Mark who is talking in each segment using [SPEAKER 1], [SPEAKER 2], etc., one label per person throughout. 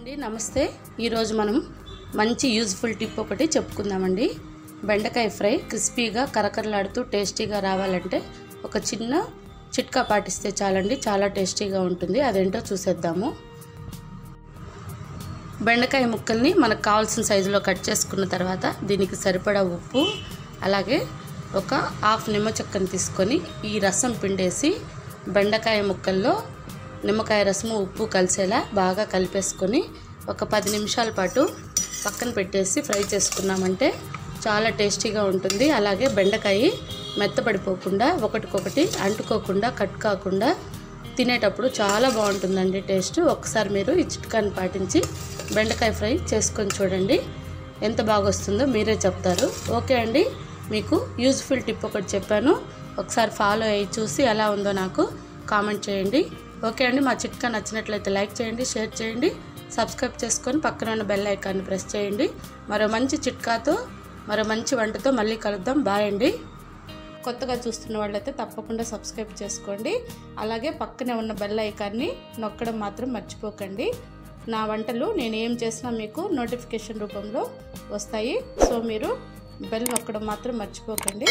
[SPEAKER 1] అండి నమస్తే ఈరోజు మనం మంచి యూజ్ఫుల్ టిప్ ఒకటి చెప్పుకుందామండి. బెండకాయ ఫ్రై క్రిస్పీగా కరకరలాడుతూ టేస్టీగా రావాలంటే ఒక చిన్న చిట్కా పాటిస్తే చాలండి, చాలా టేస్టీగా ఉంటుంది. అదేంటో చూసేద్దాము. బెండకాయ ముక్కల్ని మనకు కావాల్సిన సైజులో కట్ చేసుకున్న తర్వాత దీనికి సరిపడా ఉప్పు, అలాగే ఒక హాఫ్ నిమ్మ చెక్కను తీసుకొని ఈ రసం పిండేసి బెండకాయ ముక్కల్లో నిమ్మకాయ రసము ఉప్పు కలిసేలా బాగా కలిపేసుకొని ఒక 10 నిమిషాల పాటు పక్కన పెట్టేసి ఫ్రై చేసుకున్నామంటే చాలా టేస్టీగా ఉంటుంది. అలాగే బెండకాయ మెత్తపడిపోకుండా ఒకటికొకటి అంటుకోకుండా కట్ కాకుండా తినేటప్పుడు చాలా బాగుంటుందండి టేస్ట్. ఒకసారి మీరు ఈ చిట్కాని పాటించి బెండకాయ ఫ్రై చేసుకొని చూడండి, ఎంత బాగా వస్తుందో మీరే చెప్తారు. ఓకే అండి, మీకు యూజ్ఫుల్ టిప్ ఒకటి చెప్పాను, ఒకసారి ఫాలో అయ్యి చూసి ఎలా ఉందో నాకు కామెంట్ చేయండి. ఓకే అండి, మా చిట్కా నచ్చినట్లయితే లైక్ చేయండి, షేర్ చేయండి, సబ్స్క్రైబ్ చేసుకొని పక్కన ఉన్న బెల్ ఐకాన్ని ప్రెస్ చేయండి. మరో మంచి చిట్కాతో మరో మంచి వంటతో మళ్ళీ కలుద్దాం. బాయ్ అండి. కొత్తగా చూస్తున్న వాళ్ళైతే తప్పకుండా సబ్స్క్రైబ్ చేసుకోండి, అలాగే పక్కనే ఉన్న బెల్ ఐకాన్ని నొక్కడం మాత్రం మర్చిపోకండి. నా వంటలు నేను ఏం చేసినా మీకు నోటిఫికేషన్ రూపంలో వస్తాయి, సో మీరు బెల్ నొక్కడం మాత్రం మర్చిపోకండి.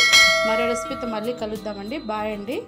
[SPEAKER 1] మరో రెసిపీతో మళ్ళీ కలుద్దామండి. బాయ్ అండి.